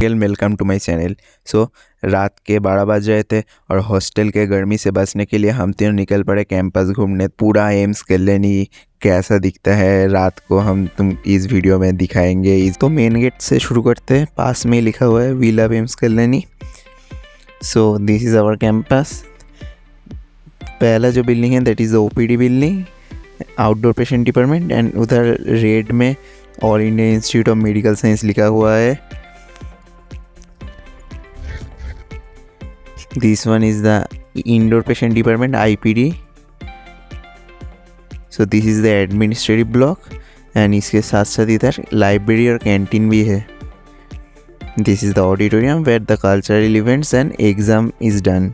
Welcome to my channel. So रात के 12 बज रहे थे और हॉस्टल के गर्मी से बचने के लिए हम तीनों निकल पड़े कैंपस घूमने। पूरा एम्स कल्याणी कैसा दिखता है रात को हम तुम इस वीडियो में दिखाएंगे। तो मेन गेट से शुरू करते हैं। पास में लिखा हुआ है we love AIIMS Kalyani. So this is our campus. पहला जो बिल्डिंग है that is OPD building, outdoor patient department, and उधर रेड में All India Institute of Medical Science लिखा हुआ है। This one is the indoor patient department, IPD. So this is the administrative block and इसके साथ साथ इधर लाइब्रेरी और कैंटीन भी है। This is the auditorium where the cultural events and exam is done.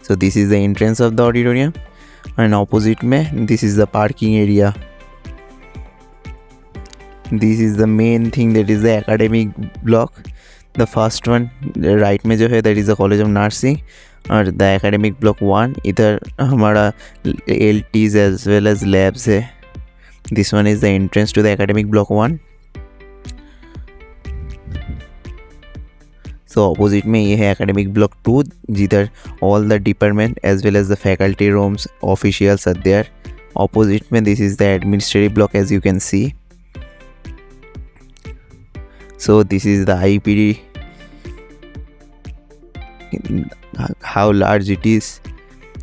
So this is the entrance of the auditorium and opposite में this is the parking area. This is the main thing, that is the academic block. The first one right में जो है that is the college of nursing और the academic block 1। इधर हमारा LTs as well as labs है। This one is the entrance to the academic block 1। So opposite में ये है एकेडमिक ब्लॉक 2, जिधर all the department as well as the faculty rooms officials are there. Opposite में this is the administrative block as you can see. So this is the IPD. How large it is,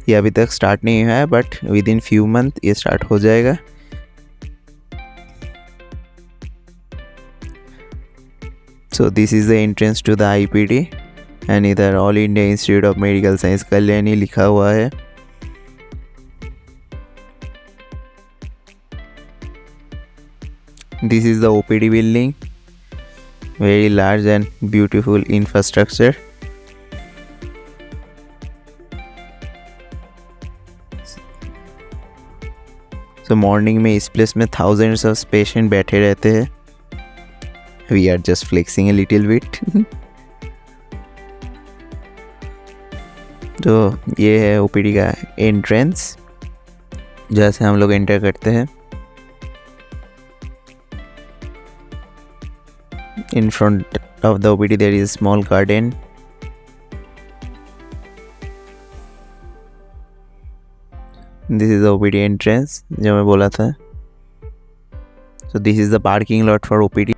ये अभी तक start नहीं हुआ है but with in few month ये start हो जाएगा। So this is the entrance to the IPD and इधर all India Institute of Medical science Kalyani लिखा हुआ है। This is the OPD building. Very large and beautiful infrastructure. So morning में इस place में thousands of patient बैठे रहते हैं। We are just flexing a little bit. तो ये है OPD का एंट्रेंस जैसे हम लोग एंटर करते हैं। In front of the OPD there is a small garden. This is the OPD entrance जो मैं बोला था। So this is the parking lot for OPD.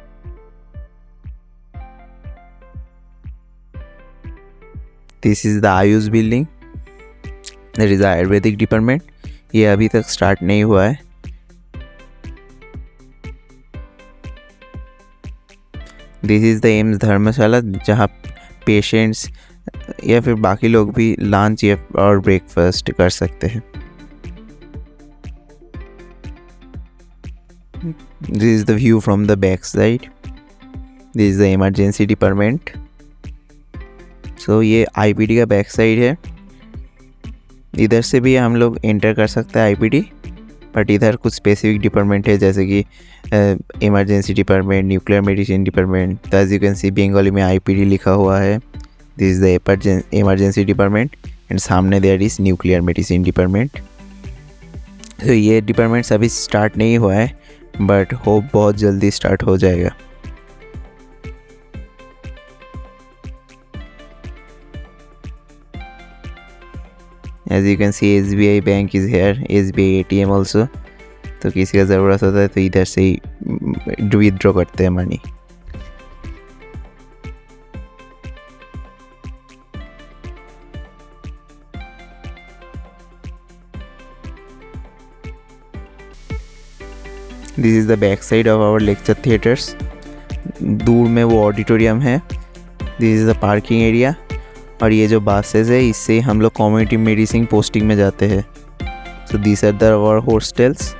This is the AIIMS building. There is the Ayurvedic department. ये अभी तक start नहीं हुआ है। दिस इज़ द एम्स धर्मशाला जहाँ पेशेंट्स या फिर बाकी लोग भी लंच या और ब्रेकफास्ट कर सकते हैं। This is the view from the back side. This is the emergency department. So ये IPD का बैक साइड है। इधर से भी हम लोग एंटर कर सकते हैं IPD, बट इधर कुछ स्पेसिफिक डिपार्टमेंट है जैसे कि emergency department, nuclear medicine department. तो as you can see Bengali में IPD लिखा हुआ है। This is the emergency department and सामने there is nuclear medicine department. तो ये डिपार्टमेंट्स अभी स्टार्ट नहीं हुआ है बट होप बहुत जल्दी स्टार्ट हो जाएगा। As you can see SBI bank is here, SBI ATM also. तो किसी का ज़रूरत होता है तो इधर से ही विथड्रॉ करते हैं money. This is the back side of our lecture theatres. दूर में वो ऑडिटोरियम है। This is the parking area और ये जो बसेस है इससे हम लोग कम्युनिटी मेडिसिन पोस्टिंग में जाते हैं। So this are the our hostels.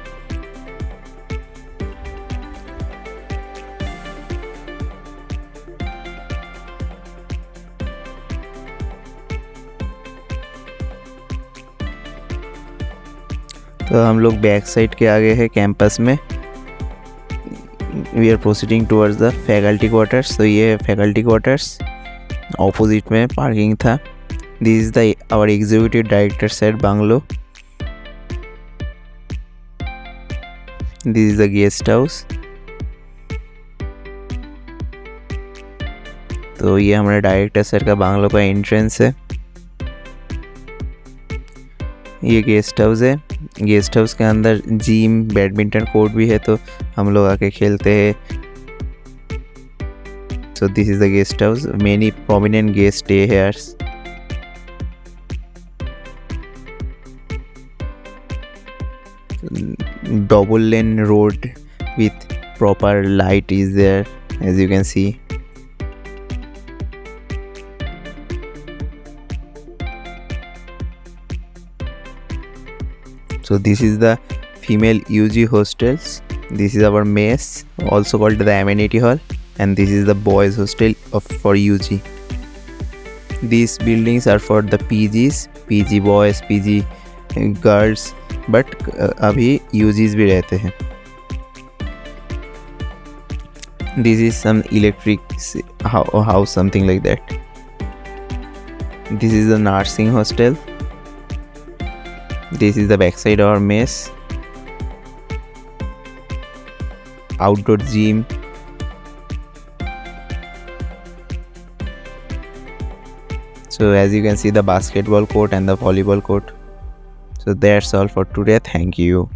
तो हम लोग बैक साइड के आगे है कैंपस में। We are proceeding towards the faculty quarters. तो ये है फैकल्टी क्वार्टर्स। ऑपोजिट में पार्किंग था। This is the our executive director set bungalow. This is the guest house. तो ये हमारे डायरेक्टर सर का बांग्लो का एंट्रेंस है। ये गेस्ट हाउस है। गेस्ट हाउस के अंदर जिम, बैडमिंटन कोर्ट भी है, तो हम लोग आके खेलते हैं। So this is the guest house. Many prominent guest stay here. Double lane road with proper light is there, as you can see. So this is the female UG hostels. This is our mess, also called the amenity hall, and this is the boys hostel for UG. These buildings are for the PGs, PG boys, PG girls, but अभी UGs भी रहते हैं. This is some electric house, something like that. This is the nursing hostel. This is the backside of our mess. Outdoor gym. So as you can see, the basketball court and the volleyball court. So that's all for today. Thank you.